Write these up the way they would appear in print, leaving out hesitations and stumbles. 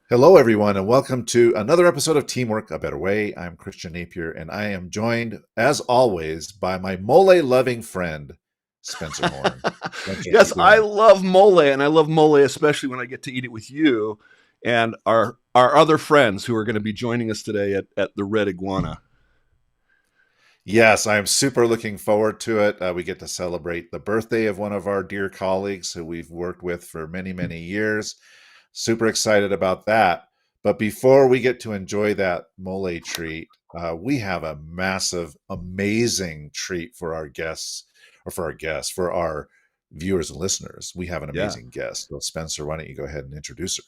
Hello, everyone, and welcome to another episode of Teamwork A Better Way. I'm Christian Napier, and I am joined, as always, by my mole-loving friend, Spencer Horn. Spencer, how Yes, you I doing? love mole, and I love mole especially when I get to eat it with you and our other friends who are going to be joining us today at the Red Iguana. Yes, I'm super looking forward to it. We get to celebrate the birthday of one of our dear colleagues who we've worked with for many, many years. Super excited about that. But before we get to enjoy that mole treat, we have a massive, amazing treat for our guests, for our viewers and listeners. We have an Yeah. amazing guest. So, Spencer, why don't you go ahead and introduce her?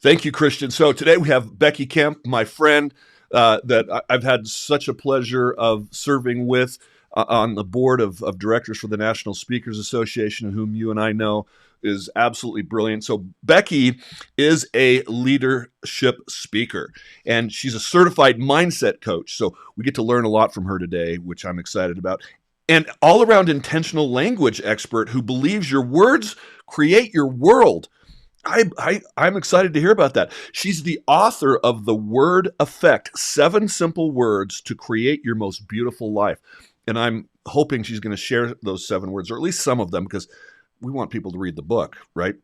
Thank you, Christian. So today we have Becky Kemp, my friend that I've had such a pleasure of serving with on the board of directors for the National Speakers Association, whom you and I know is absolutely brilliant. So Becky is a leadership speaker, and she's a certified mindset coach. So we get to learn a lot from her today, which I'm excited about. And all around intentional language expert who believes your words create your world. I'm excited to hear about that. She's the author of The Word Effect, 7 simple words to create your most beautiful life. And I'm hoping she's going to share those 7 words, or at least some of them, because we want people to read the book, right?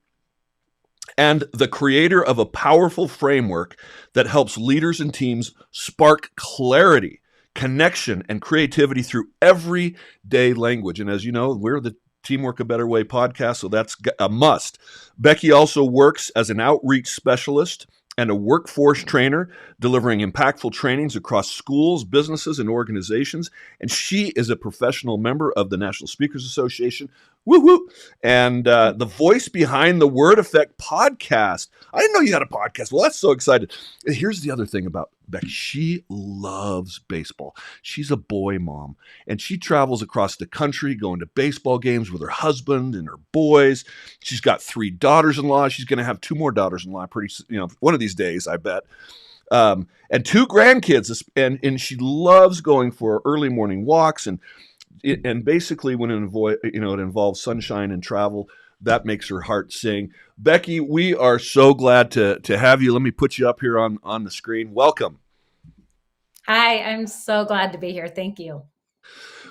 And the creator of a powerful framework that helps leaders and teams spark clarity, connection, and creativity through everyday language. And as you know, we're the Teamwork a Better Way podcast, so that's a must. Becky also works as an outreach specialist and a workforce trainer, delivering impactful trainings across schools, businesses, and organizations. And she is a professional member of the National Speakers Association. Woo woo! And the voice behind the Word Effect podcast. I didn't know you had a podcast. Well, that's so excited. Here's the other thing about Becky. She loves baseball. She's a boy mom, and she travels across the country going to baseball games with her husband and her boys. She's got 3 daughters-in-law. She's going to have 2 more daughters-in-law one of these days, I bet. And 2 grandkids, and she loves going for early morning walks, and basically when it involves sunshine and travel, that makes her heart sing. Becky, we are so glad to have you. Let me put you up here on the screen. Welcome. Hi, I'm so glad to be here. Thank you.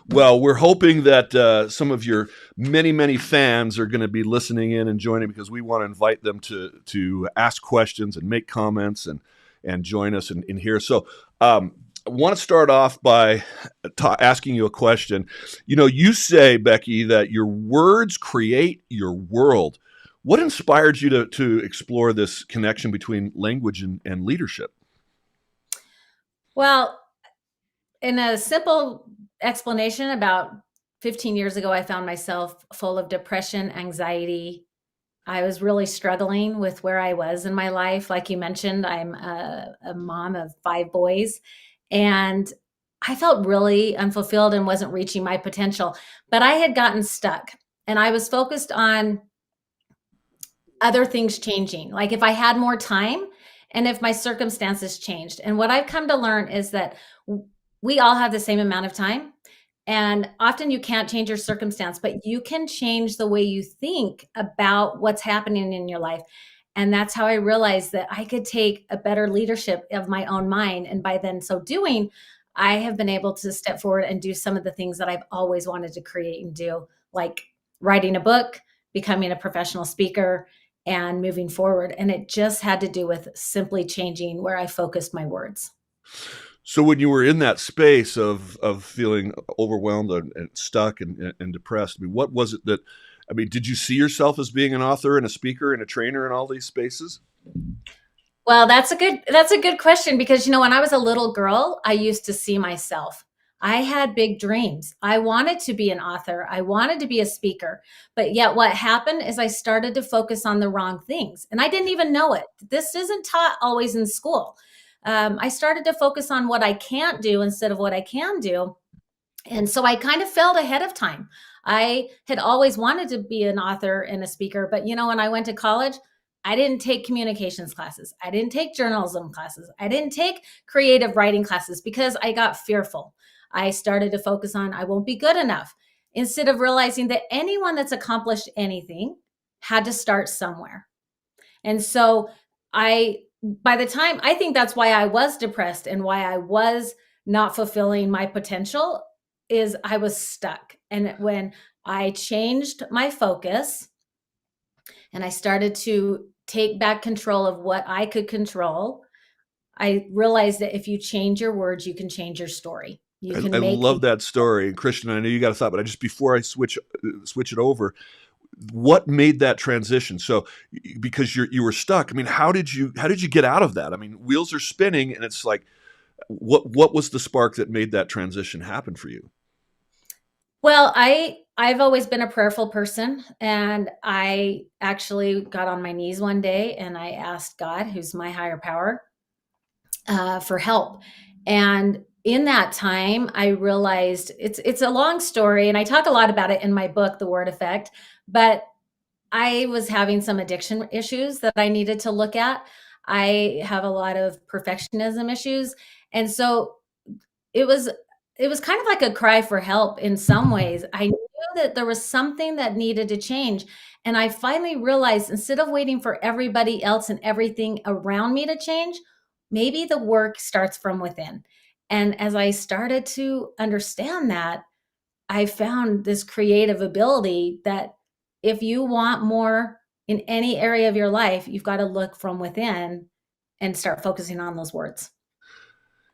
Well, we're hoping that some of your many fans are going to be listening in and joining, because we want to invite them to ask questions and make comments and join us in here. So I want to start off by asking you a question. You say, Becky, that your words create your world. What inspired you to explore this connection between language and leadership? Well, in a simple explanation, about 15 years ago, I found myself full of depression, anxiety. I was really struggling with where I was in my life. Like you mentioned, I'm a mom of 5 boys, and I felt really unfulfilled and wasn't reaching my potential. But I had gotten stuck, and I was focused on other things changing. Like if I had more time and if my circumstances changed. And what I've come to learn is that we all have the same amount of time. And often you can't change your circumstance, but you can change the way you think about what's happening in your life. And that's how I realized that I could take a better leadership of my own mind. And by then, so doing, I have been able to step forward and do some of the things that I've always wanted to create and do, like writing a book, becoming a professional speaker, and moving forward. And it just had to do with simply changing where I focused my words. So when you were in that space of feeling overwhelmed and stuck and depressed, I mean, what was it that, I mean, did you see yourself as being an author and a speaker and a trainer in all these spaces? Well, that's a good question, because when I was a little girl, I used to see myself. I had big dreams. I wanted to be an author. I wanted to be a speaker. But yet what happened is I started to focus on the wrong things. And I didn't even know it. This isn't taught always in school. I started to focus on what I can't do instead of what I can do. And so I kind of failed ahead of time. I had always wanted to be an author and a speaker, but when I went to college, I didn't take communications classes. I didn't take journalism classes. I didn't take creative writing classes because I got fearful. I started to focus on I won't be good enough, instead of realizing that anyone that's accomplished anything had to start somewhere. And so I by the time, I think that's why I was depressed and why I was not fulfilling my potential, is I was stuck. And when I changed my focus and I started to take back control of what I could control, I realized that if you change your words, you can change your story. You I can make love things. that story. Christian, I know you got a thought, but before I switch it over, what made that transition? So because you were stuck, I mean, how did you get out of that? I mean, wheels are spinning and it's like, what was the spark that made that transition happen for you? Well, I've always been a prayerful person, and I actually got on my knees one day and I asked God, who's my higher power, for help. And in that time, I realized it's a long story, and I talk a lot about it in my book, The Word Effect. But I was having some addiction issues that I needed to look at. I have a lot of perfectionism issues, and so it was it was kind of like a cry for help in some ways. I knew that there was something that needed to change, and I finally realized, instead of waiting for everybody else and everything around me to change, maybe the work starts from within. And as I started to understand that, I found this creative ability that if you want more in any area of your life, you've got to look from within and start focusing on those words.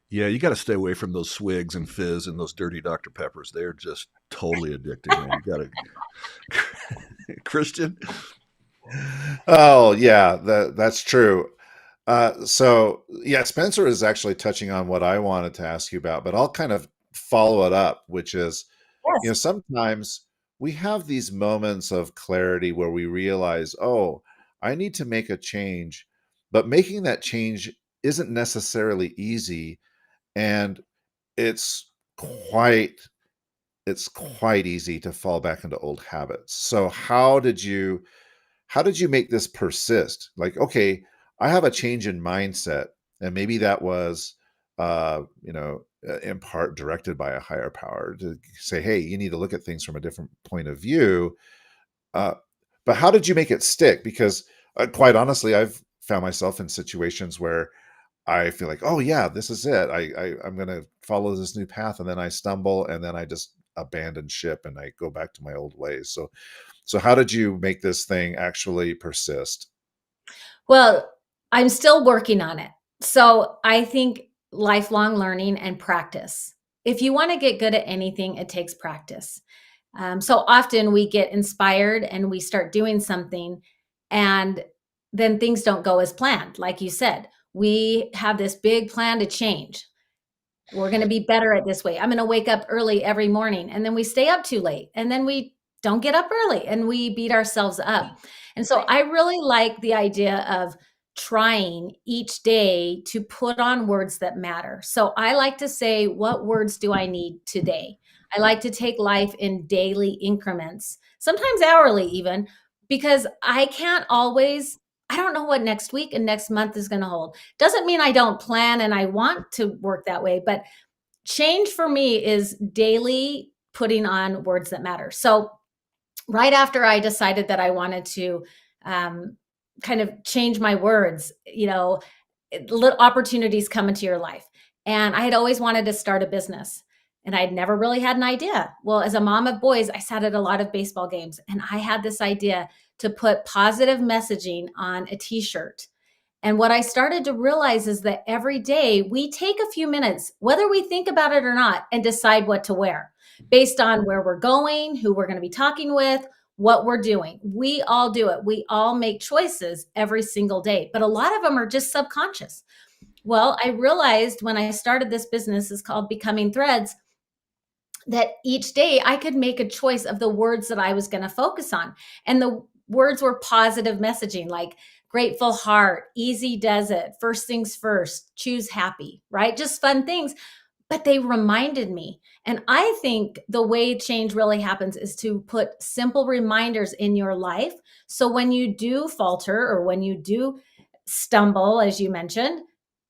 Yeah, you got to stay away from those swigs and fizz and those dirty Dr. Peppers. They're just totally addicting, man. You got to, Christian. Oh yeah, that's true. So yeah, Spencer is actually touching on what I wanted to ask you about, but I'll kind of follow it up, which is, Yes. sometimes we have these moments of clarity where we realize, oh, I need to make a change, but making that change isn't necessarily easy, and it's quite it's quite easy to fall back into old habits. So how did you make this persist? Like, okay, I have a change in mindset, and maybe that was, in part directed by a higher power to say, "Hey, you need to look at things from a different point of view." Uh, but how did you make it stick? Because quite honestly, I've found myself in situations where I feel like, "Oh yeah, this is it. I'm going to follow this new path," and then I stumble, and then I just abandon ship and I go back to my old ways. So how did you make this thing actually persist? Well, I'm still working on it. So I think lifelong learning and practice. If you want to get good at anything, it takes practice. So often we get inspired and we start doing something, and then things don't go as planned. Like you said, we have this big plan to change. We're going to be better at this way. I'm going to wake up early every morning. And then we stay up too late. And then we don't get up early and we beat ourselves up. And so I really like the idea of trying each day to put on words that matter. So I like to say, what words do I need today? I like to take life in daily increments, sometimes hourly even, because I don't know what next week and next month is going to hold. Doesn't mean I don't plan and I want to work that way, but change for me is daily putting on words that matter. So right after I decided that I wanted to kind of change my words, little opportunities come into your life. And I had always wanted to start a business, and I'd never really had an idea. Well, as a mom of boys, I sat at a lot of baseball games, and I had this idea to put positive messaging on a t-shirt. And what I started to realize is that every day we take a few minutes, whether we think about it or not, and decide what to wear based on where we're going, who we're going to be talking with, what we're doing. We all do it. We all make choices every single day, but a lot of them are just subconscious. Well, I realized when I started this business, is called Becoming Threads, that each day I could make a choice of the words that I was going to focus on. And the words were positive messaging, like grateful heart, easy does it, first things first, choose happy, right? Just fun things. But they reminded me. And I think the way change really happens is to put simple reminders in your life. So when you do falter or when you do stumble, as you mentioned,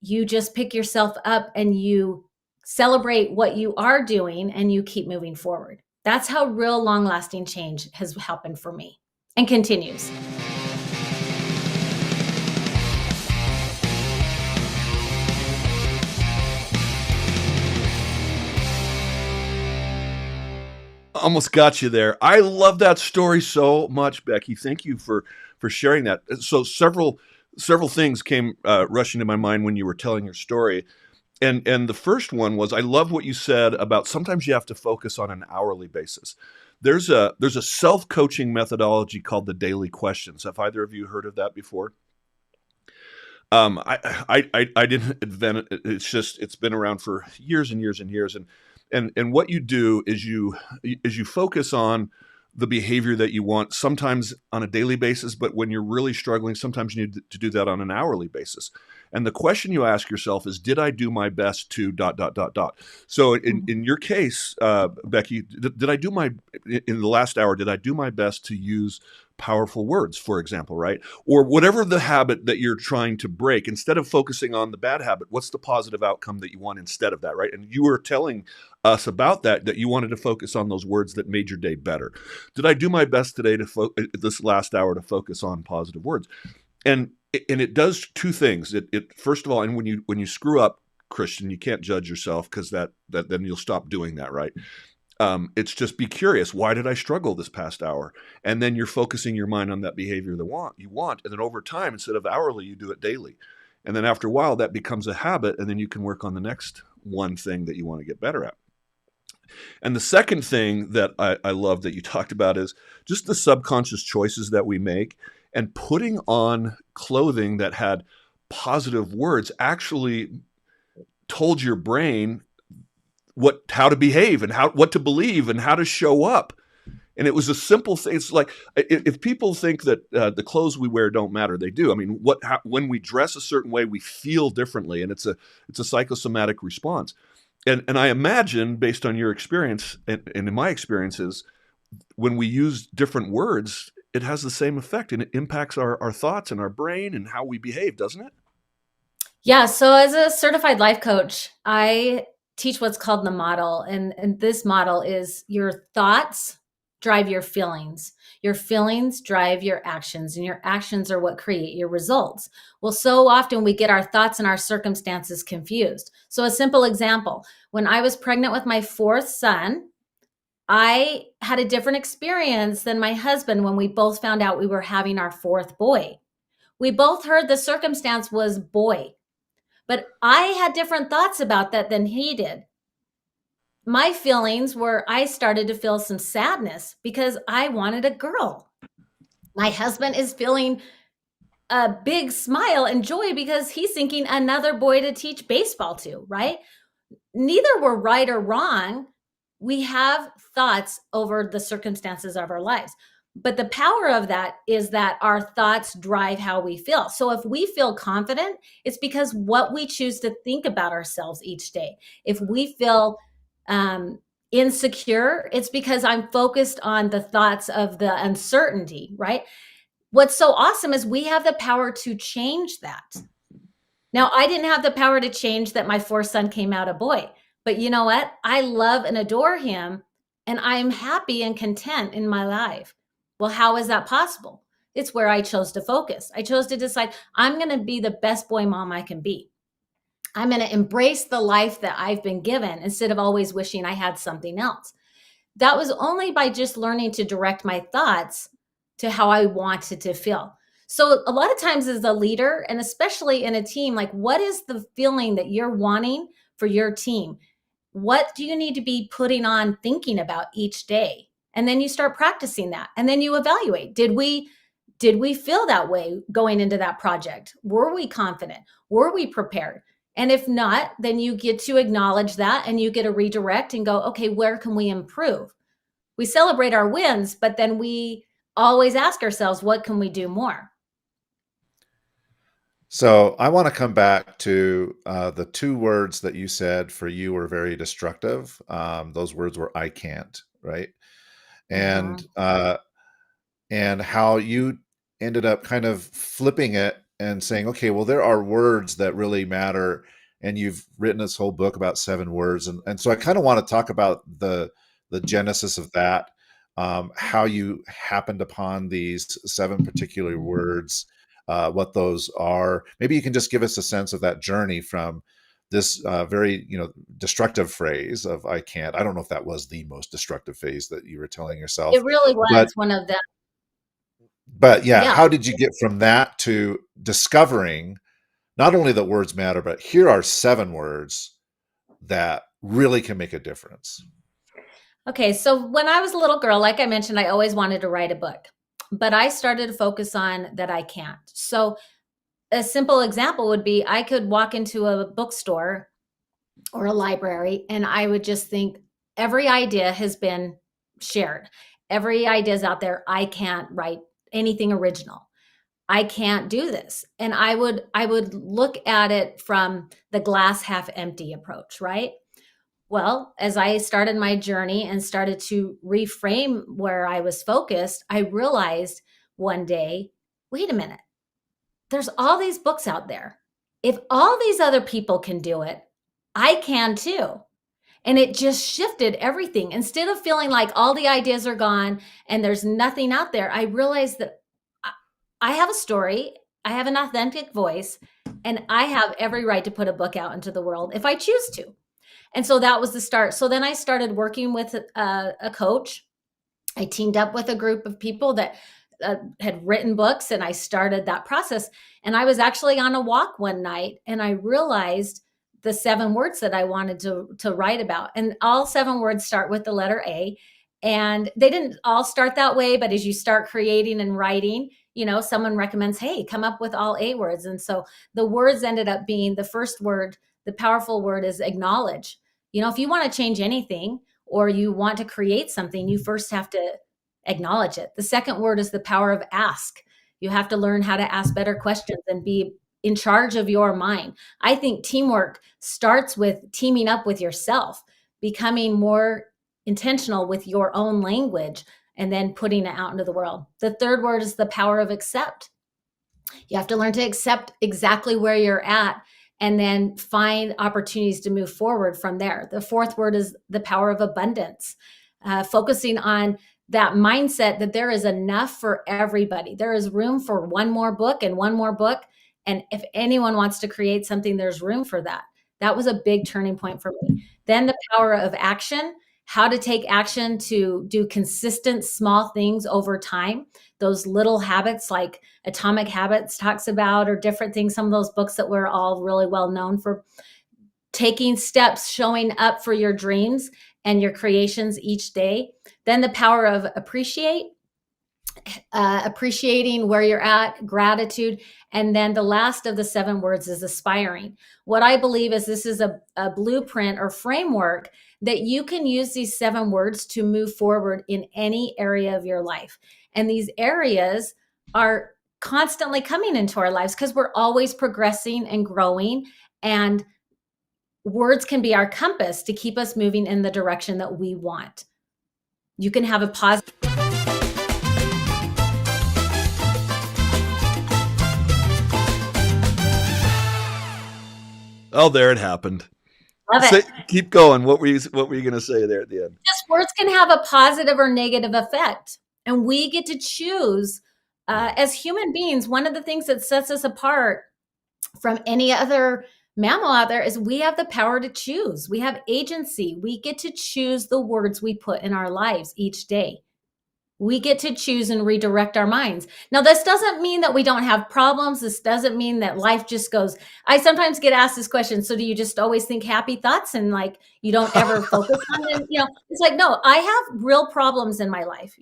you just pick yourself up and you celebrate what you are doing and you keep moving forward. That's how real long lasting change has happened for me, and continues. almost got you there. I love that story so much, Becky. Thank you for sharing that. So several things came rushing to my mind when you were telling your story. And the first one was, I love what you said about sometimes you have to focus on an hourly basis. There's a self-coaching methodology called the daily questions. Have either of you heard of that before? I didn't invent it. It's been around for years and years and years. And what you do is you focus on the behavior that you want, sometimes on a daily basis, but when you're really struggling, sometimes you need to do that on an hourly basis. And the question you ask yourself is, did I do my best to ... So in your case, Becky, did I do in the last hour, did I do my best to use powerful words, for example, right? Or whatever the habit that you're trying to break, instead of focusing on the bad habit, what's the positive outcome that you want instead of that, right? And you were telling us about that you wanted to focus on those words that made your day better. Did I do my best today this last hour to focus on positive words? And it does two things. It first of all, and when you screw up, Christian, you can't judge yourself, because that then you'll stop doing that, right? It's just, be curious. Why did I struggle this past hour? And then you're focusing your mind on that behavior that you want. And then over time, instead of hourly, you do it daily. And then after a while, that becomes a habit. And then you can work on the next one thing that you want to get better at. And the second thing that I love that you talked about is just the subconscious choices that we make, and putting on clothing that had positive words actually told your brain how to behave and what to believe and how to show up. And it was a simple thing. It's like, if people think that the clothes we wear don't matter, they do. I mean, when we dress a certain way, we feel differently, and it's a psychosomatic response. And I imagine, based on your experience and in my experiences, when we use different words, it has the same effect, and it impacts our thoughts and our brain and how we behave, doesn't it? Yeah. So as a certified life coach, I teach what's called the model. And this model is, your thoughts drive your feelings. Your feelings drive your actions, and your actions are what create your results. Well, so often we get our thoughts and our circumstances confused. So a simple example, when I was pregnant with my fourth son, I had a different experience than my husband when we both found out we were having our fourth boy. We both heard the circumstance was boy, but I had different thoughts about that than he did. My feelings were, I started to feel some sadness because I wanted a girl. My husband is feeling a big smile and joy because he's thinking another boy to teach baseball to, right? Neither were right or wrong. We have thoughts over the circumstances of our lives. But the power of that is that our thoughts drive how we feel. So if we feel confident, it's because what we choose to think about ourselves each day. If we feel insecure, it's because I'm focused on the thoughts of the uncertainty, right? What's so awesome is we have the power to change that. Now, I didn't have the power to change that my fourth son came out a boy, but you know what? I love and adore him, and I'm happy and content in my life. Well, how is that possible? It's where I chose to focus. I chose to decide, I'm going to be the best boy mom I can be. I'm going to embrace the life that I've been given instead of always wishing I had something else. That was only by just learning to direct my thoughts to how I wanted to feel. So a lot of times as a leader, and especially in a team, like, what is the feeling that you're wanting for your team? What do you need to be putting on thinking about each day? And then you start practicing that. And then you evaluate. Did we feel that way going into that project? Were we confident? Were we prepared? And if not, then you get to acknowledge that, and you get to redirect and go, okay, where can we improve? We celebrate our wins, but then we always ask ourselves, what can we do more? So I want to come back to the two words that you said for you were very destructive. Those words were "I can't," right? Mhm. And and how you ended up kind of flipping it and saying, okay, well, there are words that really matter. And you've written this whole book about 7 words. And so I kind of want to talk about the genesis of that, how you happened upon these 7 particular words, what those are. Maybe you can just give us a sense of that journey from this very, destructive phrase of "I can't." I don't know if that was the most destructive phase that you were telling yourself, It really was but one of them. yeah, Yeah. how did you get from that to discovering not only that words matter, but here are 7 words that really can make a difference? Okay, so when I was a little girl, like I mentioned, I always wanted to write a book, but I started to focus on that I can't. So a simple example would be I could walk into a bookstore or a library and I would just think every idea has been shared. Every idea is out there. I can't write anything original. I can't do this. And I would look at it from the glass half empty approach, right? Well, as I started my journey and started to reframe where I was focused, I realized one day, wait a minute, there's all these books out there. If all these other people can do it, I can too. And it just shifted everything. Instead of feeling like all the ideas are gone and there's nothing out there, I realized that I have a story, I have an authentic voice, and I have every right to put a book out into the world if I choose to. And so that was the start. So then I started working with a coach. I teamed up with a group of people that had written books, and I started that process. And I was actually on a walk one night, and I realized the 7 words that I wanted to write about. And all 7 words start with the letter A. And they didn't all start that way, but as you start creating and writing, someone recommends, hey, come up with all A words. And so the words ended up being the first word, the powerful word is acknowledge. If you want to change anything or you want to create something, you first have to acknowledge it. The second word is the power of ask. You have to learn how to ask better questions and be in charge of your mind. I think teamwork starts with teaming up with yourself, becoming more intentional with your own language, and then putting it out into the world. The third word is the power of accept. You have to learn to accept exactly where you're at and then find opportunities to move forward from there. The fourth word is the power of abundance, focusing on that mindset that there is enough for everybody. There is room for one more book and one more book. And if anyone wants to create something, there's room for that. That was a big turning point for me. Then the power of action, how to take action to do consistent small things over time. Those little habits like Atomic Habits talks about, or different things, some of those books that we're all really well known for. Taking steps, showing up for your dreams and your creations each day. Then the power of appreciate, appreciating where you're at, gratitude. And then the last of the 7 words is aspiring. What I believe is this is a blueprint or framework that you can use these 7 words to move forward in any area of your life. And these areas are constantly coming into our lives because we're always progressing and growing. And words can be our compass to keep us moving in the direction that we want. You can have a positive. Oh, there it happened. Love it. Keep going. What were you going to say there at the end? Just words can have a positive or negative effect, and we get to choose. As human beings, one of the things that sets us apart from any other mammal out there is we have the power to choose. We have agency. We get to choose the words we put in our lives each day. We get to choose and redirect our minds. Now, this doesn't mean that we don't have problems. This doesn't mean that life just goes. I sometimes get asked this question. So do you just always think happy thoughts and like you don't ever focus on them? It's like, no, I have real problems in my life.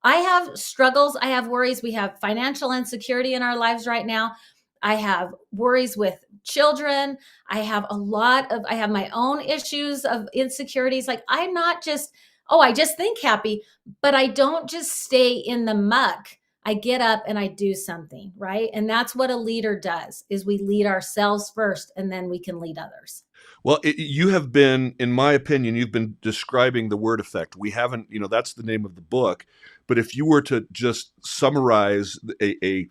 I have struggles. I have worries. We have financial insecurity in our lives right now. I have worries with children. I have my own issues of insecurities. Like I'm not just, I just think happy, but I don't just stay in the muck. I get up and I do something, right? And that's what a leader does, is we lead ourselves first and then we can lead others. Well, you have been, in my opinion, you've been describing the word effect. We haven't, that's the name of the book. But if you were to just summarize a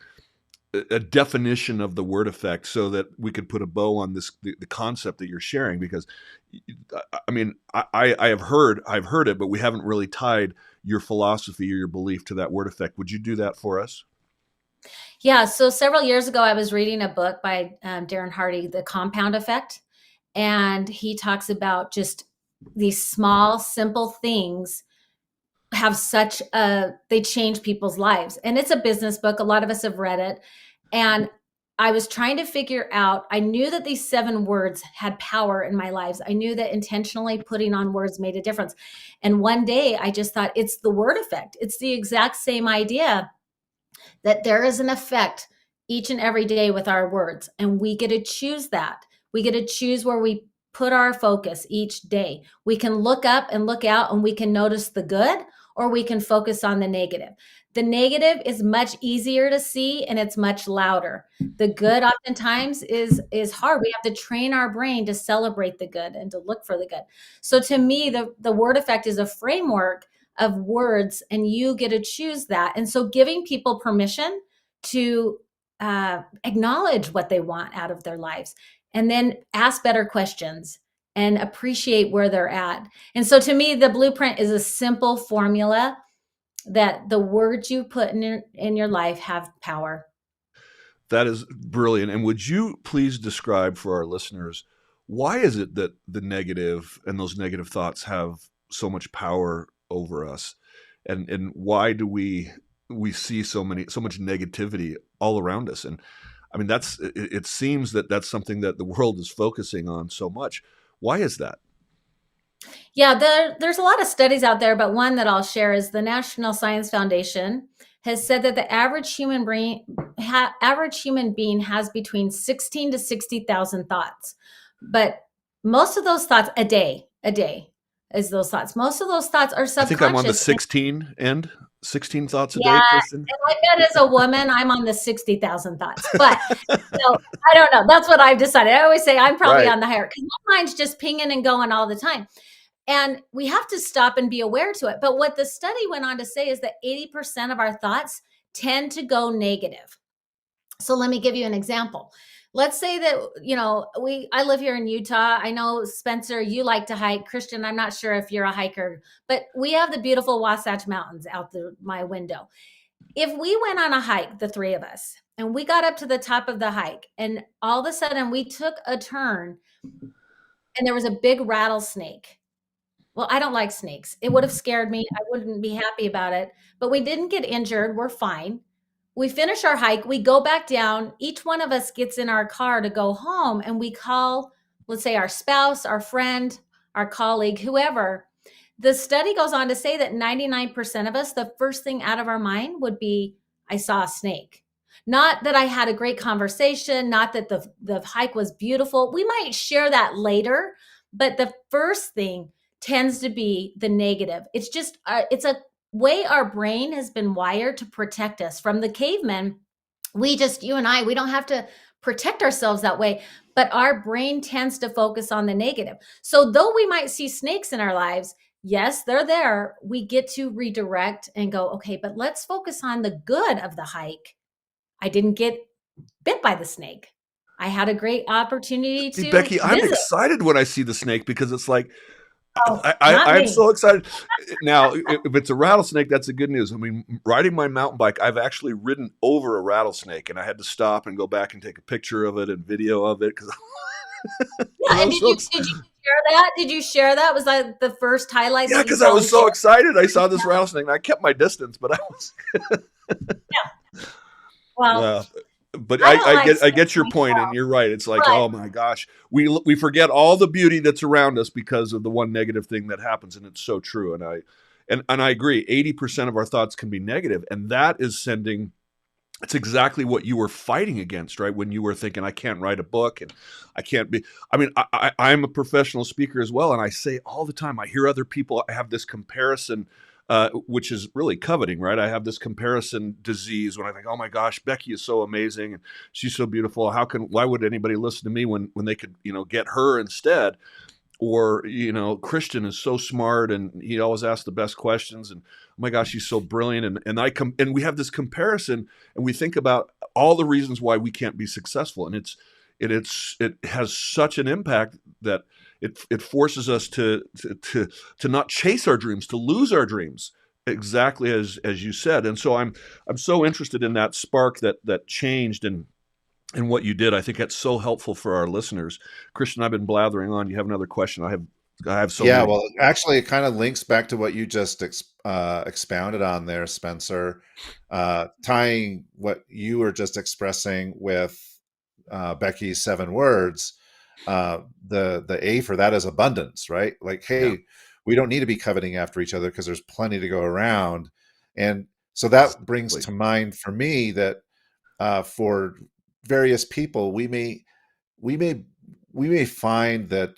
definition of the word effect so that we could put a bow on the concept that you're sharing, because I mean, I've heard it, but we haven't really tied your philosophy or your belief to that word effect. Would you do that for us? Yeah. So several years ago, I was reading a book by Darren Hardy, The Compound Effect. And he talks about just these small, simple things have they change people's lives. And it's a business book. A lot of us have read it. And I was trying to figure out, I knew that these 7 words had power in my lives. I knew that intentionally putting on words made a difference. And one day I just thought, it's the word effect. It's the exact same idea that there is an effect each and every day with our words. And we get to choose that. We get to choose where we put our focus each day. We can look up and look out and we can notice the good, or we can focus on the negative. The negative is much easier to see and it's much louder. The good oftentimes is hard. We have to train our brain to celebrate the good and to look for the good. So to me, the word effect is a framework of words, and you get to choose that. And so giving people permission to acknowledge what they want out of their lives, and then ask better questions and appreciate where they're at. And so to me, the blueprint is a simple formula that the words you put in your life have power. That is brilliant. And would you please describe for our listeners, why is it that the negative and those negative thoughts have so much power over us? And why do we see so much negativity all around us? And I mean, it seems that that's something that the world is focusing on so much. Why is that? Yeah, there's a lot of studies out there, but one that I'll share is the National Science Foundation has said that the average human being has between 16 to 60,000 thoughts. But most of those thoughts a day is those thoughts. Most of those thoughts are subconscious. I think I'm on the 16 end. 16 thoughts a day, Yeah, Kristen. and I bet as a woman, I'm on the 60,000 thoughts. But I don't know. That's what I've decided. I always say I'm probably on the higher, because my mind's just pinging and going all the time. And we have to stop and be aware to it. But what the study went on to say is that 80% of our thoughts tend to go negative. So let me give you an example. Let's say that, I live here in Utah. I know, Spencer, you like to hike. Christian, I'm not sure if you're a hiker, but we have the beautiful Wasatch Mountains out my window. If we went on a hike, the 3 of us, and we got up to the top of the hike, and all of a sudden we took a turn and there was a big rattlesnake. Well, I don't like snakes. It would have scared me. I wouldn't be happy about it, but we didn't get injured. We're fine. We finish our hike. We go back down. Each one of us gets in our car to go home, and we call, let's say, our spouse, our friend, our colleague, whoever. The study goes on to say that 99% of us, the first thing out of our mind would be, I saw a snake. Not that I had a great conversation, not that the hike was beautiful. We might share that later, but the first thing tends to be the negative. It's just, it's a way our brain has been wired to protect us from the cavemen. You and I, we don't have to protect ourselves that way, but our brain tends to focus on the negative. So though we might see snakes in our lives, yes, they're there. We get to redirect and go, okay, but let's focus on the good of the hike. I didn't get bit by the snake. I had a great opportunity to Becky, I'm visit. excited when I see the snake, because it's like, Oh, I'm so excited. Now, if it's a rattlesnake, that's the good news. I mean, riding my mountain bike, I've actually ridden over a rattlesnake, and I had to stop and go back and take a picture of it and video of it. Yeah, and did you share that? Did you share that? Was that the first highlight? Yeah, because I was so excited. I saw this rattlesnake, and I kept my distance, but I was. Yeah. Well. But I get your point, and you're right. It's like, oh my gosh, we forget all the beauty that's around us because of the one negative thing that happens, and it's so true. And I agree. 80% of our thoughts can be negative, and that is sending. It's exactly what you were fighting against, right? When you were thinking, I can't write a book, and I can't be. I mean, I'm a professional speaker as well, and I say all the time. I hear other people have this comparison. Which is really coveting, right? I have this comparison disease when I think, oh my gosh, Becky is so amazing and she's so beautiful. Why would anybody listen to me when they could, get her instead? Or, Christian is so smart and he always asks the best questions, and oh my gosh, he's so brilliant. And we have this comparison, and we think about all the reasons why we can't be successful. And it has such an impact that it forces us to not chase our dreams, to lose our dreams, exactly as you said. And so I'm so interested in that spark that changed. And and what you did. I think that's so helpful for our listeners. Christian, I've been blathering on. You have another question? I have so Yeah, many. well, actually, it kind of links back to what you just expounded on there, Spencer, tying what you were just expressing with Becky's 7 words. The A for that is abundance, right? Like, Yeah, hey, we don't need to be coveting after each other because there's plenty to go around. And so that brings exactly. to mind for me that for various people, we may we may find that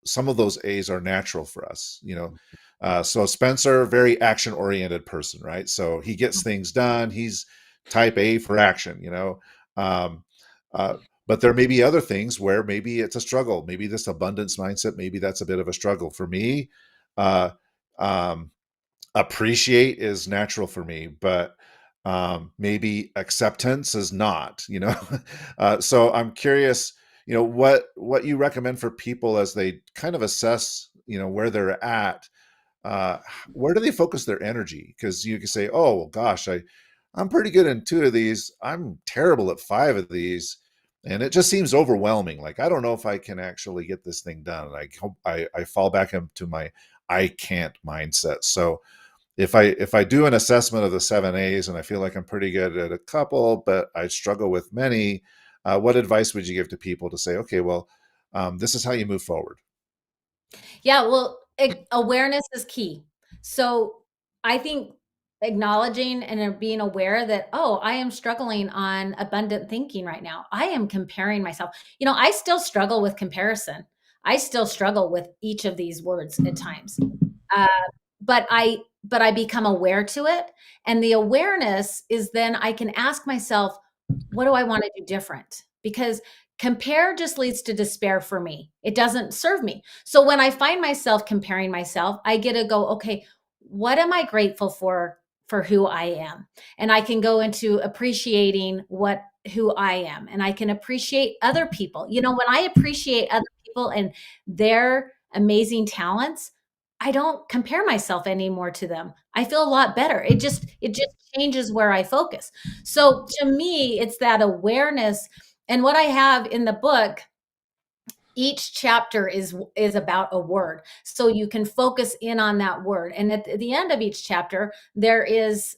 some of those A's are natural for us, you know. So Spencer, very action oriented person, right? So he gets things done. He's type A for action, you know. Um, uh, but there may be other things where maybe it's a struggle. Maybe this abundance mindset, maybe that's a bit of a struggle for me. Uh, um, Appreciate is natural for me, but maybe acceptance is not, you know. So I'm curious, you know, what you recommend for people as they kind of assess, you know, where they're at. uh, where do they focus their energy? Because you can say, oh well, gosh, I'm pretty good in 2 of these, I'm terrible at 5 of these, and it just seems overwhelming. Like, I don't know if I can actually get this thing done. And I fall back into my I can't mindset. So if I do an assessment of the 7 A's and I feel like I'm pretty good at a couple, but I struggle with many, what advice would you give to people to say, okay, well, this is how you move forward? Yeah, well, awareness is key. So I think acknowledging and being aware that, oh, I am struggling on abundant thinking right now. I am comparing myself. I still struggle with comparison. I still struggle with each of these words at times. Uh, but I become aware to it. And the awareness is then I can ask myself, what do I want to do different? Because compare just leads to despair for me. It doesn't serve me. So when I find myself comparing myself, I get to go, okay, what am I grateful for who I am? And I can go into appreciating who I am, and I can appreciate other people. When I appreciate other people and their amazing talents, I don't compare myself anymore to them. I feel a lot better. It just changes where I focus. So to me, it's that awareness. And what I have in the book, each chapter is about a word, so you can focus in on that word, and at the end of each chapter there is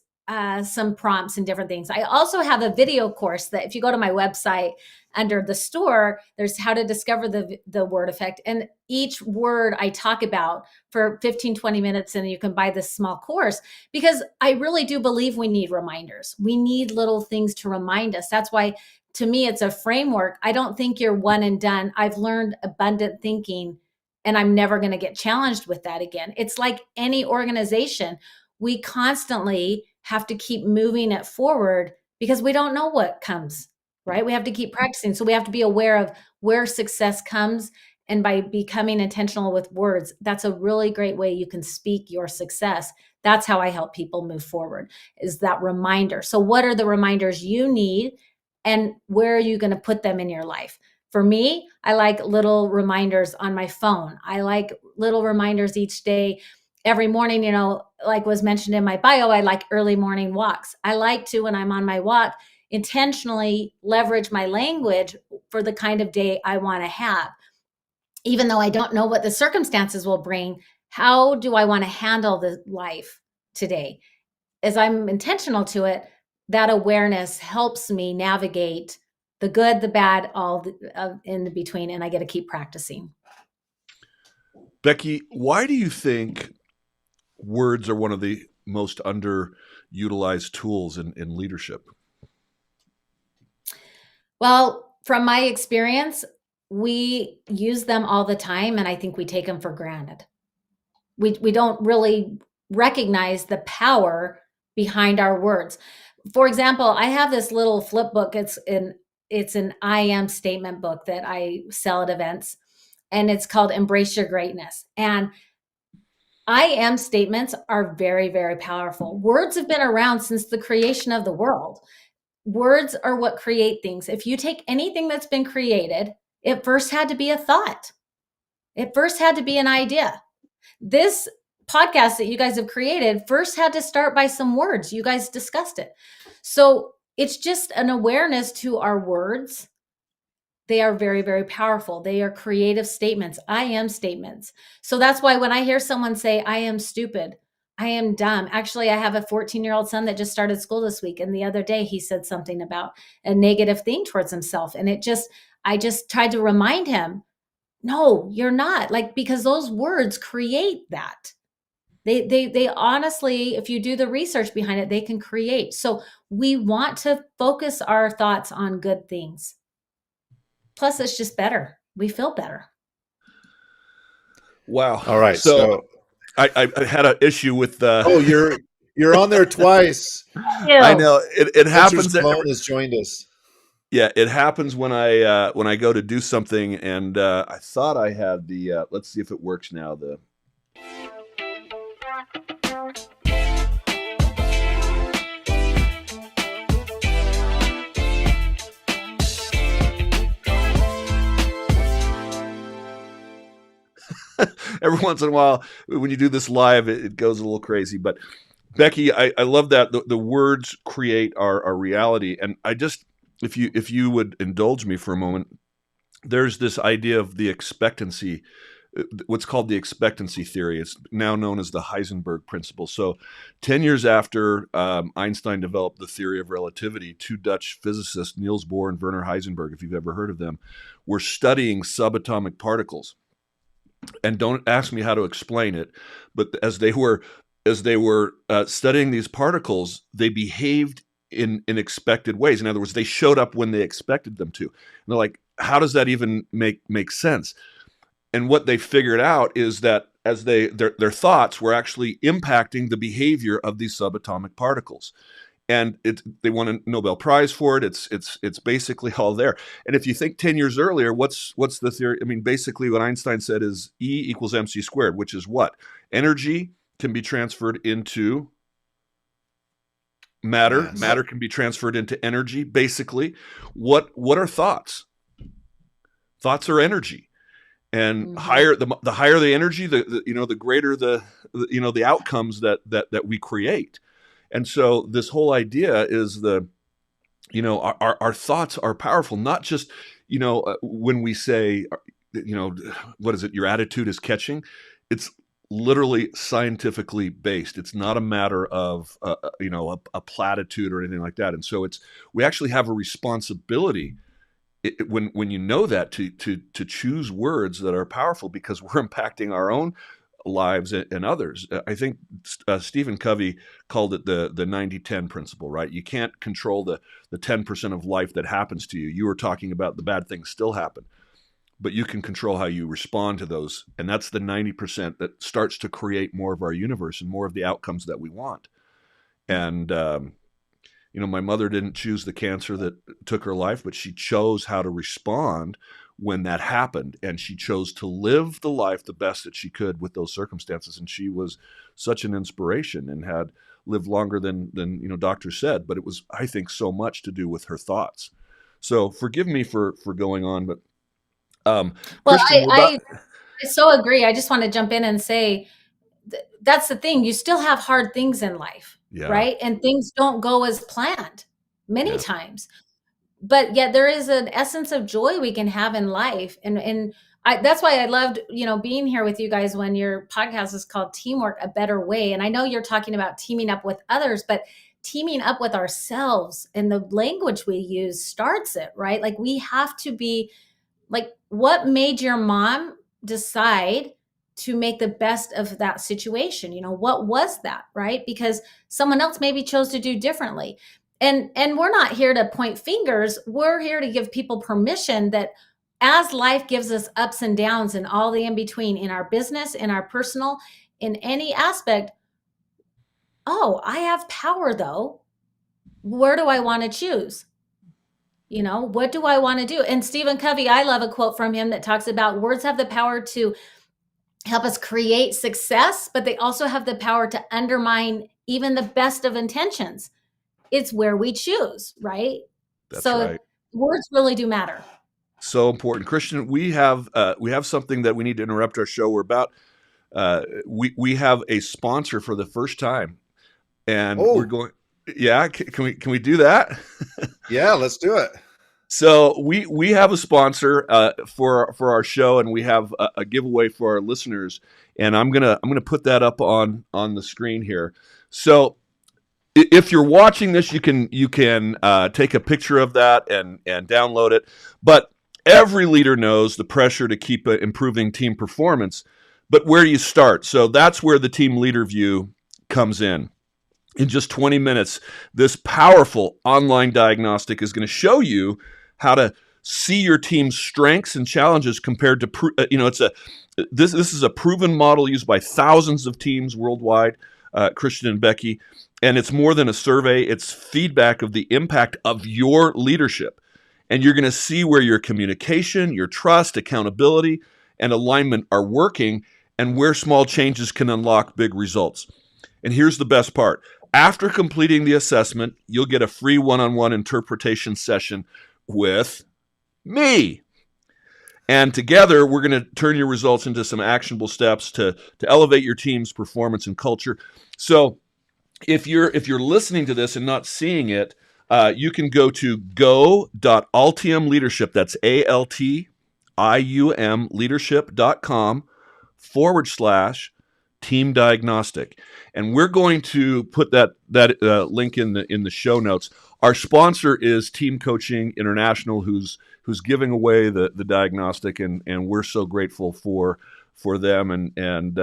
some prompts and different things. I also have a video course that if you go to my website under the store, there's how to discover the word effect, and each word I talk about for 15-20 minutes, and you can buy this small course, because I really do believe we need reminders. We need little things to remind us. That's why to me, it's a framework. I don't think you're one and done. I've learned abundant thinking and I'm never going to get challenged with that again. It's like any organization. We constantly have to keep moving it forward because we don't know what comes, right? We have to keep practicing. So we have to be aware of where success comes. And by becoming intentional with words, that's a really great way you can speak your success. That's how I help people move forward, is that reminder. So what are the reminders you need? And where are you going to put them in your life? For me, I like little reminders on my phone. I like little reminders each day. Every morning, like was mentioned in my bio, I like early morning walks. I like to, when I'm on my walk, intentionally leverage my language for the kind of day I want to have. Even though I don't know what the circumstances will bring, how do I want to handle the life today? As I'm intentional to it, that awareness helps me navigate the good, the bad, all in the between, and I get to keep practicing. Becky, why do you think words are one of the most underutilized tools in leadership? Well, from my experience, we use them all the time, and I think we take them for granted. We don't really recognize the power behind our words. For example, I have this little flip book. It's an I am statement book that I sell at events, and it's called Embrace Your Greatness. And I am statements are very, very powerful. Words have been around since the creation of the world. Words are what create things. If you take anything that's been created, it first had to be a thought. It first had to be an idea. This podcast that you guys have created first had to start by some words. You guys discussed it. So it's just an awareness to our words. They are very, very powerful. They are creative statements. I am statements. So that's why when I hear someone say, I am stupid, I am dumb. Actually, I have a 14-year-old son that just started school this week. And the other day he said something about a negative thing towards himself. And I just tried to remind him, no, you're not, like, because those words create that. They honestly, if you do the research behind it, they can create. So we want to focus our thoughts on good things. Plus, it's just better. We feel better. Wow. All right. So I had an issue with oh, you're on there twice. I know it happens. Sloan has joined us. Yeah, it happens when I go to do something, and I thought I had the. Let's see if it works now. Every once in a while, when you do this live, it goes a little crazy. But Becky, I love that the words create our reality, and I just, if you would indulge me for a moment, there's this idea of the expectancy, what's called the expectancy theory. It's now known as the Heisenberg principle. So 10 years after Einstein developed the theory of relativity, two Dutch physicists, Niels Bohr and Werner Heisenberg, if you've ever heard of them, were studying subatomic particles. And don't ask me how to explain it, but as they were studying these particles, they behaved in expected ways. In other words, they showed up when they expected them to. And they're like, how does that even make sense? And what they figured out is that as their thoughts were actually impacting the behavior of these subatomic particles. And they won a Nobel Prize for it. It's basically all there. And if you think 10 years earlier, what's the theory? I mean, basically what Einstein said is E equals mc squared, which is what? Energy can be transferred into matter. Yes. Matter can be transferred into energy. Basically, what are thoughts? Thoughts are energy. And higher the higher the energy, the greater the outcomes that we create. And so this whole idea is our thoughts are powerful, not just, when we say, what is it? Your attitude is catching. It's literally scientifically based. It's not a matter of, a platitude or anything like that. And so we actually have a responsibility when you know that to choose words that are powerful, because we're impacting our own lives and others. I think Stephen Covey called it the 90-10 principle, right? You can't control the 10% of life that happens to you. You were talking about the bad things still happen, but you can control how you respond to those. And that's the 90% that starts to create more of our universe and more of the outcomes that we want. And, my mother didn't choose the cancer that took her life, but she chose how to respond when that happened, and she chose to live the life the best that she could with those circumstances. And she was such an inspiration and had lived longer than doctors said, but it was, I think, so much to do with her thoughts. So forgive me for going on, but well, Christian, I so agree. I just want to jump in and say that's the thing. You still have hard things in life, right? And things don't go as planned many times. But yet there is an essence of joy we can have in life. And that's why I loved, being here with you guys when your podcast is called Teamwork, A Better Way. And I know you're talking about teaming up with others, but teaming up with ourselves and the language we use starts it, right? Like we have to be like, what made your mom decide to make the best of that situation? What was that, right? Because someone else maybe chose to do differently. And we're not here to point fingers. We're here to give people permission that as life gives us ups and downs and all the in between in our business, in our personal, in any aspect, I have power though. Where do I want to choose? What do I want to do? And Stephen Covey, I love a quote from him that talks about words have the power to help us create success, but they also have the power to undermine even the best of intentions. It's where we choose, right? That's so right. Words really do matter. So important. Christian, we have something that we need to interrupt our show. We're about, we have a sponsor for the first time, and we're going, Yeah, can we do that? Yeah, let's do it. So we have a sponsor for our show, and we have a giveaway for our listeners, and I'm gonna put that up on the screen here. So if you're watching this, you can take a picture of that and download it. But every leader knows the pressure to keep improving team performance. But where do you start? So that's where the team leader view comes in. In just 20 minutes, this powerful online diagnostic is going to show you how to see your team's strengths and challenges compared to this is a proven model used by thousands of teams worldwide, Christian and Becky, and it's more than a survey. It's feedback of the impact of your leadership, and you're going to see where your communication, your trust, accountability, and alignment are working, and where small changes can unlock big results. And here's the best part. After completing the assessment, you'll get a free one-on-one interpretation session with me. And together, we're going to turn your results into some actionable steps to elevate your team's performance and culture. So if you're listening to this and not seeing it, you can go to go.altium leadership, that's ALTIUM leadership.com/team diagnostic. And we're going to put that link in the show notes. Our sponsor is Team Coaching International, who's giving away the diagnostic, and we're so grateful for them and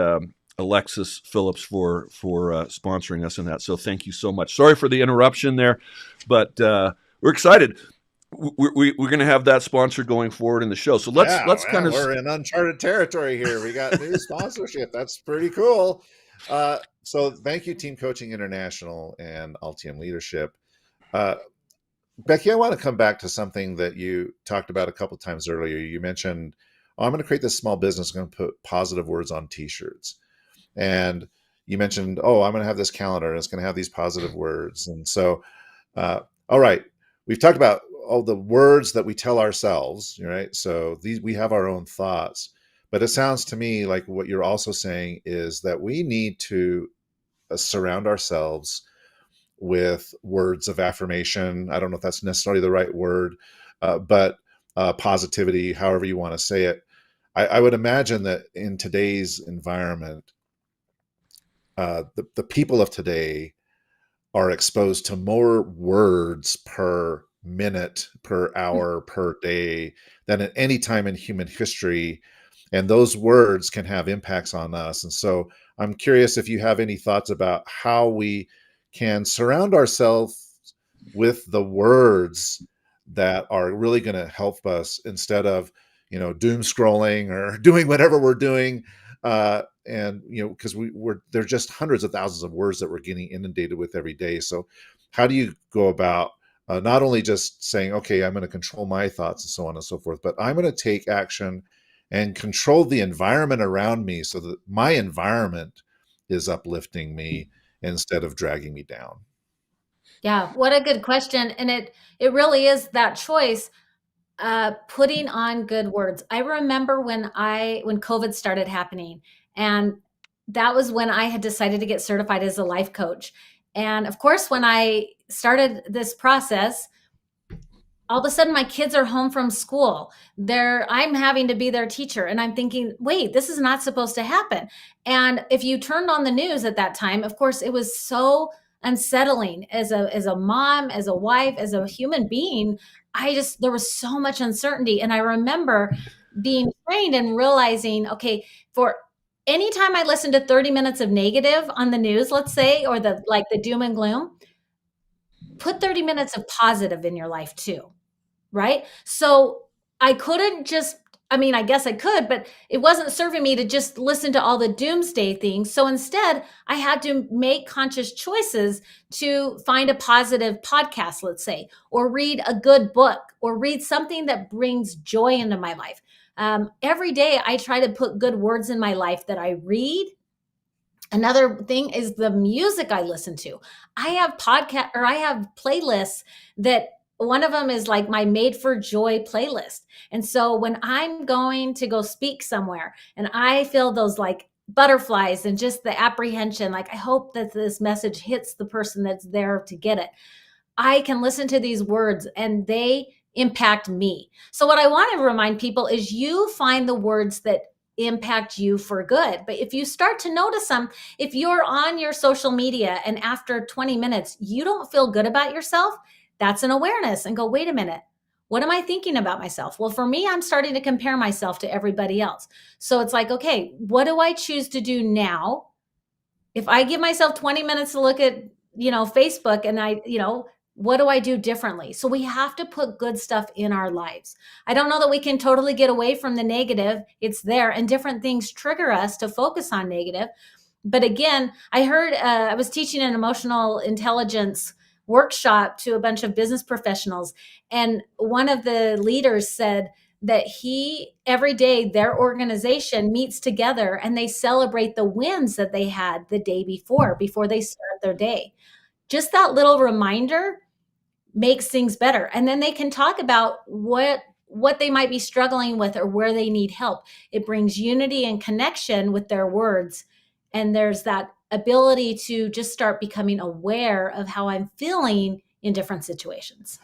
Alexis Phillips for sponsoring us in that. So thank you so much. Sorry for the interruption there, but we're excited. We're going to have that sponsor going forward in the show. So let's kind of we're in uncharted territory here. We got new sponsorship. That's pretty cool. So thank you, Team Coaching International and Altium Leadership. Becky, I want to come back to something that you talked about a couple of times earlier. You mentioned, I'm going to create this small business. I'm going to put positive words on t-shirts. And you mentioned, I'm going to have this calendar and it's going to have these positive words. And so, all right, we've talked about all the words that we tell ourselves, right? So we have our own thoughts, but it sounds to me like what you're also saying is that we need to surround ourselves with words of affirmation. I don't know if that's necessarily the right word, but positivity, however you want to say it. I would imagine that in today's environment, the people of today are exposed to more words per minute, per hour, per day than at any time in human history. And those words can have impacts on us. And so I'm curious if you have any thoughts about how we can surround ourselves with the words that are really going to help us instead of, doom scrolling or doing whatever we're doing. And, because there are just hundreds of thousands of words that we're getting inundated with every day. So how do you go about not only just saying, okay, I'm going to control my thoughts and so on and so forth, but I'm going to take action and control the environment around me so that my environment is uplifting me instead of dragging me down? Yeah, what a good question. And it really is that choice, putting on good words. I remember when COVID started happening, and that was when I had decided to get certified as a life coach. And of course, when I started this process, all of a sudden my kids are home from school. I'm having to be their teacher, and I'm thinking, wait, this is not supposed to happen. And if you turned on the news at that time, of course, it was so unsettling as a mom, as a wife, as a human being. There was so much uncertainty. And I remember being trained and realizing, okay, for anytime I listened to 30 minutes of negative on the news, let's say, or the doom and gloom, put 30 minutes of positive in your life too. Right? So I couldn't just, I guess I could, but it wasn't serving me to just listen to all the doomsday things. So instead, I had to make conscious choices to find a positive podcast, let's say, or read a good book, or read something that brings joy into my life. Every day, I try to put good words in my life that I read. Another thing is the music I listen to. I have playlists that one of them is like my Made for Joy playlist. And so when I'm going to go speak somewhere and I feel those like butterflies and just the apprehension. Like, I hope that this message hits the person that's there to get it. I can listen to these words and they impact me. So what I want to remind people is you find the words that impact you for good. But if you start to notice them, if you're on your social media and after 20 minutes, you don't feel good about yourself, that's an awareness and go, wait a minute. What am I thinking about myself? Well, for me, I'm starting to compare myself to everybody else. So it's like, okay, what do I choose to do now? If I give myself 20 minutes to look at, Facebook and what do I do differently? So we have to put good stuff in our lives. I don't know that we can totally get away from the negative. It's there, and different things trigger us to focus on negative. But again, I heard, I was teaching an emotional intelligence workshop to a bunch of business professionals. And one of the leaders said that every day, their organization meets together and they celebrate the wins that they had the day before they start their day. Just that little reminder makes things better. And then they can talk about what they might be struggling with or where they need help. It brings unity and connection with their words. And there's that ability to just start becoming aware of how I'm feeling in different situations.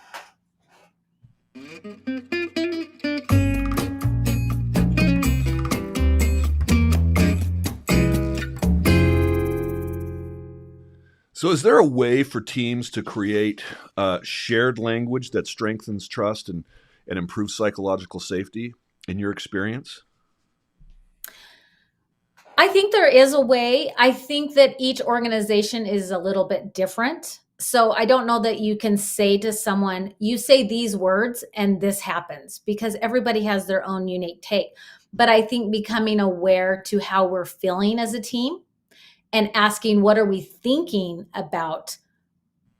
So is there a way for teams to create shared language that strengthens trust and improves psychological safety in your experience? I think there is a way. I think that each organization is a little bit different. So I don't know that you can say to someone, you say these words and this happens, because everybody has their own unique take. But I think becoming aware to how we're feeling as a team and asking, what are we thinking about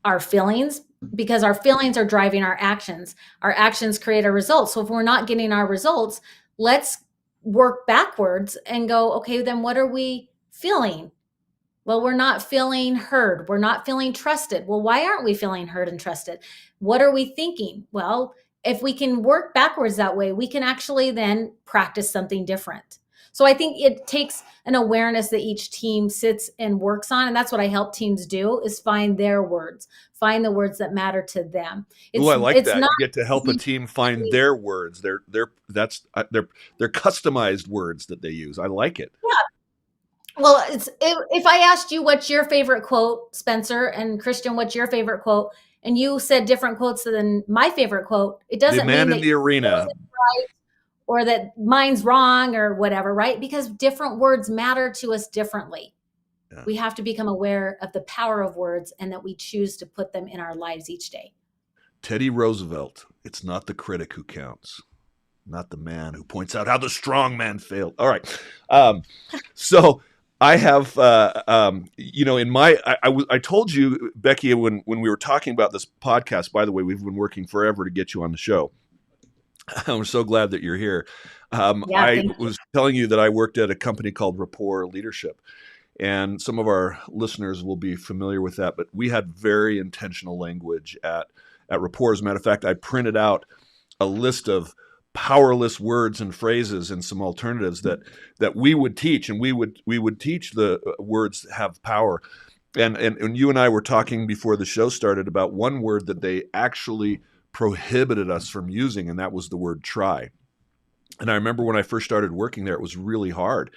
our feelings? Because our feelings are driving our actions. Our actions create our results. So if we're not getting our results, let's work backwards and go, okay, then what are we feeling? Well, we're not feeling heard. We're not feeling trusted. Well, why aren't we feeling heard and trusted? What are we thinking? Well, if we can work backwards that way, we can actually then practice something different. So I think it takes an awareness that each team sits and works on. And that's what I help teams do, is find their words, find the words that matter to them. Oh, I like that. Not You get to help a team find their words. They're customized words that they use. I like it. Yeah. Well, if I asked you what's your favorite quote, Spencer, and Christian, what's your favorite quote, and you said different quotes than my favorite quote, it doesn't The man mean in the arena, right or that mine's wrong or whatever, right? Because different words matter to us differently. Yeah. We have to become aware of the power of words and that we choose to put them in our lives each day. Teddy Roosevelt, it's not the critic who counts, not the man who points out how the strong man failed. All right. So I have, in I told you, Becky, when we were talking about this podcast, by the way, we've been working forever to get you on the show. I'm so glad that you're here. I was telling you that I worked at a company called Rapport Leadership, and some of our listeners will be familiar with that, but we had very intentional language at Rapport. As a matter of fact, I printed out a list of powerless words and phrases and some alternatives that we would teach, and we would teach the words that have power. And you and I were talking before the show started about one word that they actually prohibited us from using, and that was the word try. And I remember when I first started working there, it was really hard.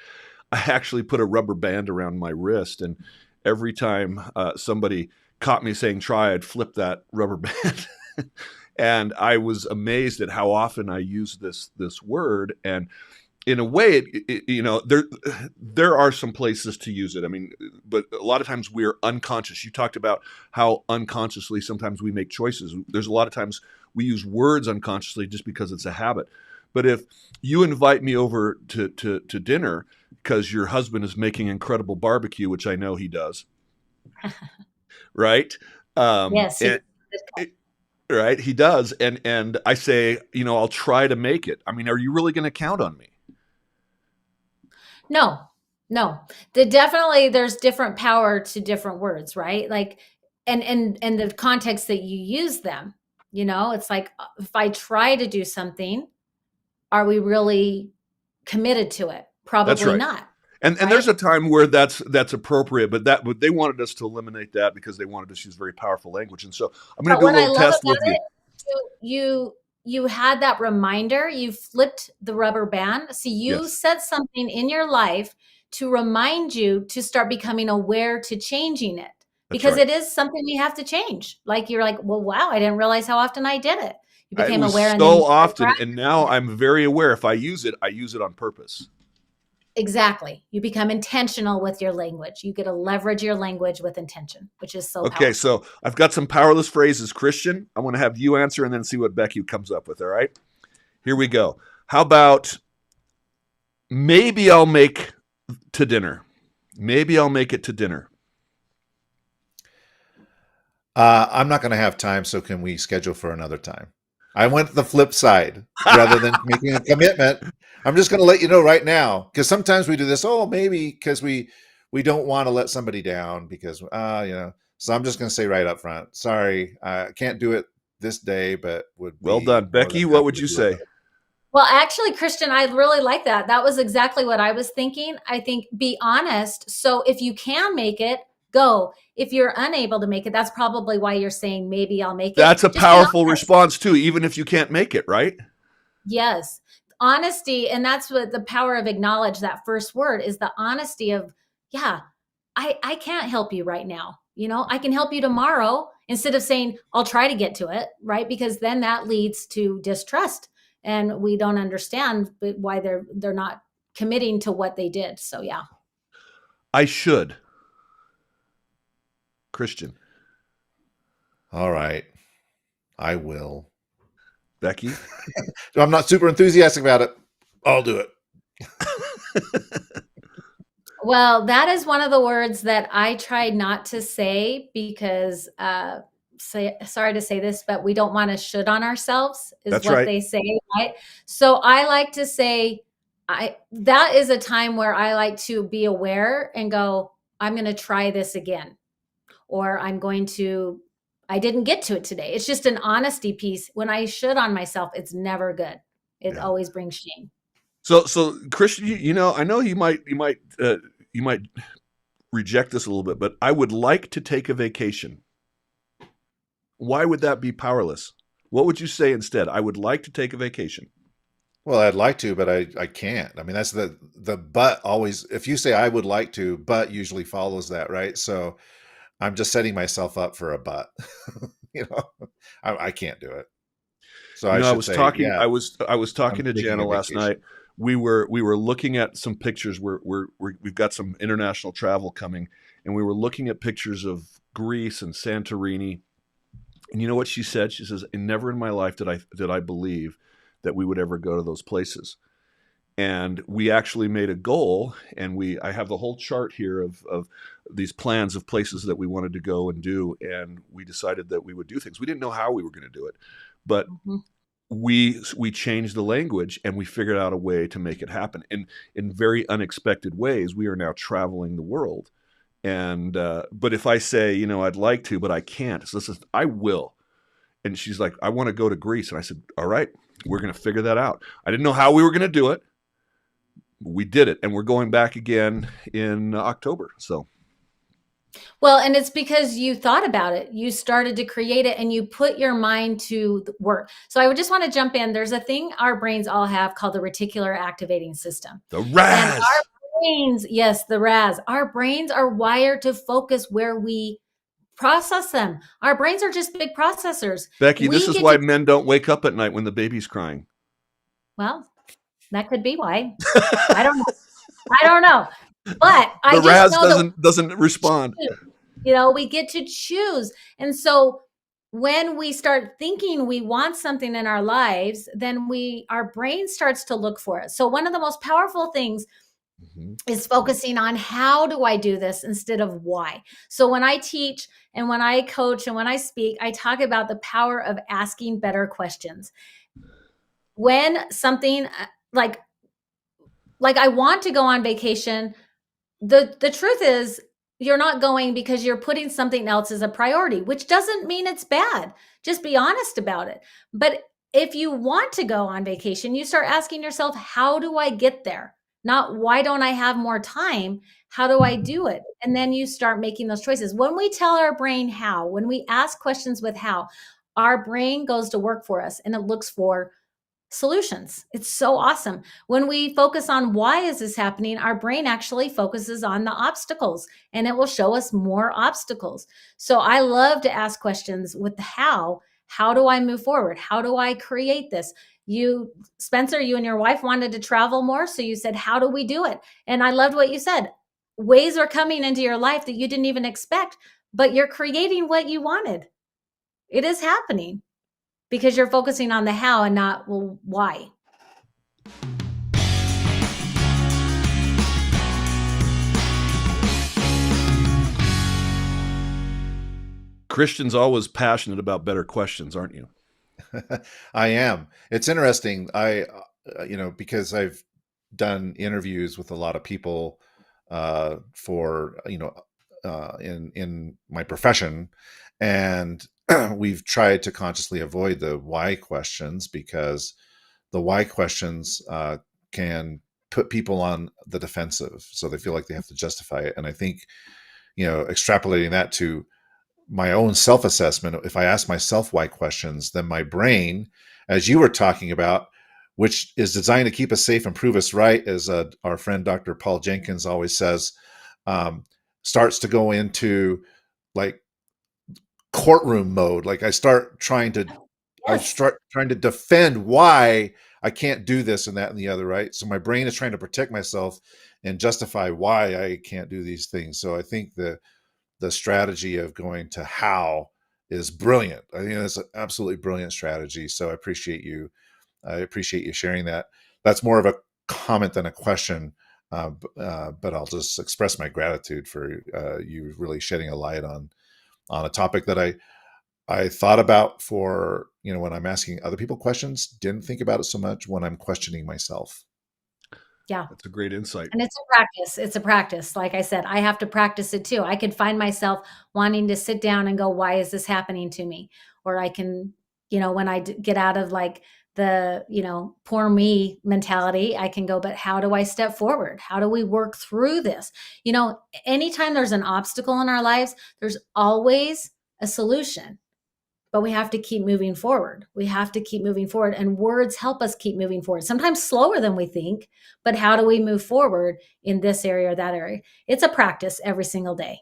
I actually put a rubber band around my wrist, and every time somebody caught me saying try, I'd flip that rubber band. And I was amazed at how often I used this word. And in a way, there are some places to use it. I mean, but a lot of times we're unconscious. You talked about how unconsciously sometimes we make choices. There's a lot of times we use words unconsciously just because it's a habit. But if you invite me over to dinner because your husband is making incredible barbecue, which I know he does, right? Yes. Right, he does, and I say, I'll try to make it. I mean, are you really going to count on me? No. There's different power to different words, right? Like, and the context that you use them, it's like, if I try to do something, are we really committed to it? Probably That's right. not. And right? there's a time where that's appropriate, but they wanted us to eliminate that because they wanted us to use very powerful language. And so I'm going to But do a what I little love test about with you. it, you had that reminder, you flipped the rubber band. See, you Yes, set something in your life to remind you to start becoming aware to changing it. that's Because right. it is something we have to change. Like you're like, well, wow, I didn't realize how often I did it. You It became was aware and then so you started often, and now practicing it. I'm very aware. If I use it on purpose. Exactly. You become intentional with your language. You get to leverage your language with intention, which is so Okay, powerful. so I've got some powerless phrases, Christian. I want to have you answer and then see what Becky comes up with. All right, here we go. How about maybe I'll make to dinner? Maybe I'll make it to dinner. I'm not going to have time, so can we schedule for another time? I went the flip side rather than making a commitment. I'm just going to let you know right now, because sometimes we do this. Oh, maybe because we don't want to let somebody down because So I'm just going to say right up front, sorry, I can't do it this day, but would Well be done, more than Becky. What happy would to you do it. say? Well, actually, Christian, I really like that. That was exactly what I was thinking. I think be honest. So if you can make it, go. If you're unable to make it, that's probably why you're saying maybe I'll make it. That's a Just be powerful honest. response too, even if you can't make it, right? Yes. Honesty. And that's what the power of acknowledge that first word is the honesty of, yeah, I can't help you right now. I can help you tomorrow instead of saying, I'll try to get to it, right? Because then that leads to distrust and we don't understand why they're not committing to what they did. So yeah. I should. Christian. All right, I will. Becky. I'm not super enthusiastic about it. I'll do it. Well, that is one of the words that I tried not to say because sorry to say this, but we don't want to should on ourselves is That's what right. they say, right? So I like to say that is a time where I like to be aware and go, I'm going to try this again, or I didn't get to it today. It's just an honesty piece. When I should on myself, it's never good. It Yeah. always brings shame. So Christian, I know you might reject this a little bit, but I would like to take a vacation. Why would that be powerless? What would you say instead? I would like to take a vacation. Well, I'd like to, but I can't. I mean, that's the but always. If you say I would like to, but usually follows that, right? So I'm just setting myself up for a but. I can't do it. So I I should was say, talking. yeah, I was I'm talking to taking Jana a last vacation. night. We were looking at some pictures. We've got some international travel coming, and we were looking at pictures of Greece and Santorini. And you know what she said? She says, "And never in my life did I believe that we would ever go to those places." And we actually made a goal, and I have the whole chart here of these plans of places that we wanted to go and do, and we decided that we would do things. We didn't know how we were going to do it, but Mhm. we changed the language and we figured out a way to make it happen. And in very unexpected ways, we are now traveling the world. And but if I say, I'd like to, but I can't, so this is I will. And she's like, I want to go to Greece, and I said, all right, we're going to figure that out. I didn't know how we were going to do it. We did it, and we're going back again in October. So Well, and it's because you thought about it. You started to create it and you put your mind to work. So I would just want to jump in. There's a thing our brains all have called the reticular activating system. the And Raz, our brains, yes, the RAS, our brains are wired to focus where we process them. Our brains are just big processors. Becky, this We is get why to, men don't wake up at night when the baby's crying. well, that could be why. I don't know. I don't know. But I The just Raz know that doesn't respond. we get to choose. And so when we start thinking we want something in our lives, then our brain starts to look for it. So one of the most powerful things is focusing on how do I do this instead of why. So when I teach and when I coach and when I speak, I talk about the power of asking better questions. When something like I want to go on vacation, the truth is you're not going because you're putting something else as a priority, which doesn't mean it's bad. Just be honest about it. But if you want to go on vacation, you start asking yourself, how do I get there? not why don't I have more time? How do I do it? And then you start making those choices. When we tell our brain how, when we ask questions with how, our brain goes to work for us and it looks for solutions. It's so awesome. When we focus on why is this happening, our brain actually focuses on the obstacles and it will show us more obstacles. So I love to ask questions with the how. How do I move forward? How do I create this? You, Spencer, you and your wife wanted to travel more. So you said, how do we do it? And I loved what you said. Ways are coming into your life that you didn't even expect, but you're creating what you wanted. It is happening because you're focusing on the how and not, well, why. Christian's always passionate about better questions, aren't you? I am. It's interesting. Because I've done interviews with a lot of people for, in my profession, and we've tried to consciously avoid the why questions because the why questions can put people on the defensive, so they feel like they have to justify it. And I think, extrapolating that to my own self-assessment, if I ask myself why questions, then my brain, as you were talking about, which is designed to keep us safe and prove us right, as our friend Dr. Paul Jenkins always says, starts to go into like courtroom mode. Like I start trying to defend why I can't do this and that and the other, right? So my brain is trying to protect myself and justify why I can't do these things. So I think the strategy of going to how is brilliant. I think that's an absolutely brilliant strategy. So I appreciate you sharing that. That's more of a comment than a question, but I'll just express my gratitude for you really shedding a light on a topic that I thought about for, when I'm asking other people questions, didn't think about it so much when I'm questioning myself. Yeah. That's a great insight. And it's a practice. It's a practice. Like I said, I have to practice it too. I could find myself wanting to sit down and go, why is this happening to me? Or I can, when I get out of like the, poor me mentality, I can go, but how do I step forward? How do we work through this? Anytime there's an obstacle in our lives, there's always a solution. But we have to keep moving forward. We have to keep moving forward. And words help us keep moving forward, sometimes slower than we think. But how do we move forward in this area or that area? It's a practice every single day.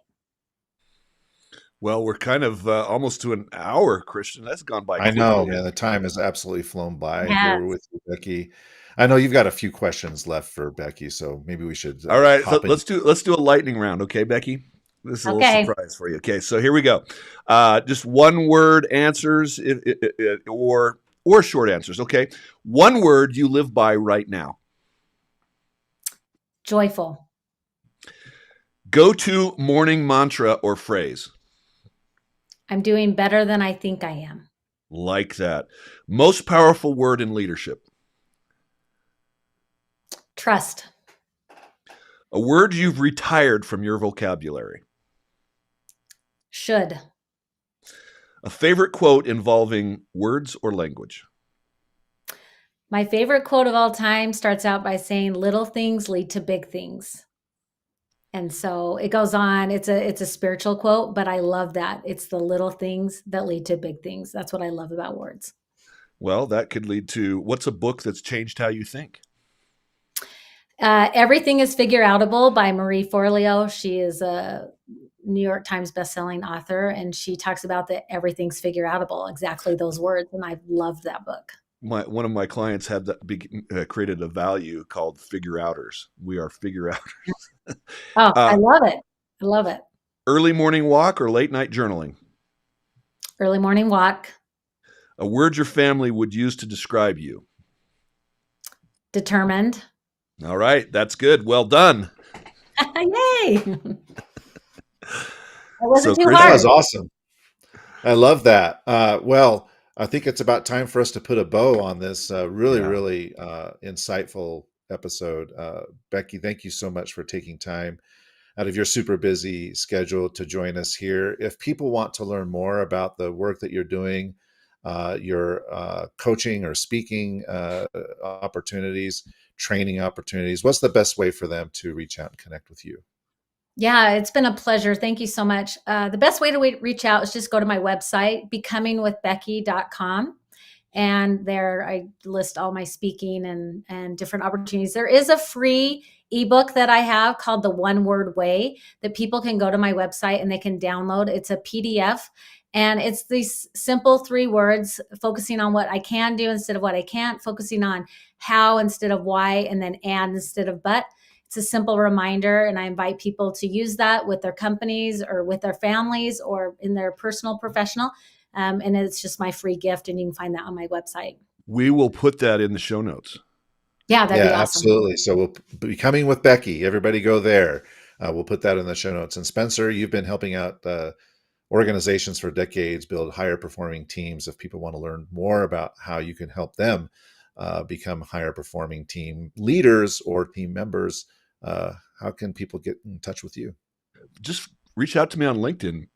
Well, we're kind of almost to an hour, Christian. That's gone by I quickly. know, man. The time has absolutely flown by Yes. here with you, Becky. I know you've got a few questions left for Becky, so maybe we should. All right, so let's do a lightning round, okay, Becky? This is a little surprise for you. Okay, so here we go. Just one word answers, or short answers. Okay, one word you live by right now. Joyful. Go-to morning mantra or phrase. I'm doing better than I think I am. Like that. Most powerful word in leadership. Trust. A word you've retired from your vocabulary. Should. A favorite quote involving words or language. My favorite quote of all time starts out by saying, little things lead to big things. And so it goes on. It's a spiritual quote, but I love that. It's the little things that lead to big things. That's what I love about words. Well, that could lead to, what's a book that's changed how you think? Everything is Figure Outable by Marie Forleo. She is a New York Times bestselling author, and she talks about that everything's figure outable, exactly those words. And I loved that book. One of my clients had created a value called figure outers. We are figure outers. Oh, I love it. I love it. Early morning walk or late night journaling? Early morning walk. A word your family would use to describe you? Determined. All right. That's good. Well done. Yay. That wasn't too That hard. was awesome. I love that. Well, I think it's about time for us to put a bow on this really insightful episode. Becky, thank you so much for taking time out of your super busy schedule to join us here. If people want to learn more about the work that you're doing, your coaching or speaking opportunities, training opportunities, what's the best way for them to reach out and connect with you? Yeah, it's been a pleasure. Thank you so much. The best way to reach out is just go to my website, becomingwithbecky.com. And there I list all my speaking and different opportunities. There is a free ebook that I have called The One Word Way that people can go to my website and they can download. It's a PDF. And it's these simple 3 words, focusing on what I can do instead of what I can't, focusing on how instead of why, and then and instead of but. It's a simple reminder, and I invite people to use that with their companies or with their families or in their personal, professional. And it's just my free gift, and you can find that on my website. We will put that in the show notes. Yeah, that'd be awesome. Absolutely. So we'll be coming with Becky. Everybody go there. We'll put that in the show notes. And Spencer, you've been helping out organizations for decades build higher performing teams. If people want to learn more about how you can help them become higher performing team leaders or team members, how can people get in touch with you? Just reach out to me on LinkedIn.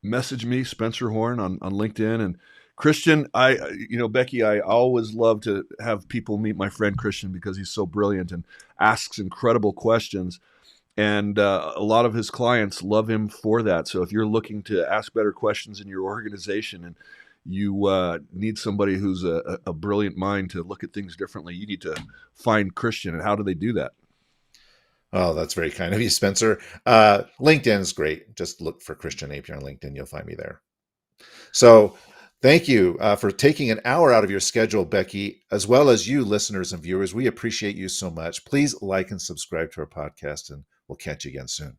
Message me, Spencer Horn, on LinkedIn. And Christian, Becky, I always love to have people meet my friend Christian because he's so brilliant and asks incredible questions. And a lot of his clients love him for that. So if you're looking to ask better questions in your organization and you need somebody who's a brilliant mind to look at things differently, you need to find Christian. And how do they do that? Oh, that's very kind of you, Spencer. LinkedIn is great. Just look for Christian Napier on LinkedIn. You'll find me there. So thank you for taking an hour out of your schedule, Becky, as well as you, listeners and viewers. We appreciate you so much. Please like and subscribe to our podcast, and we'll catch you again soon.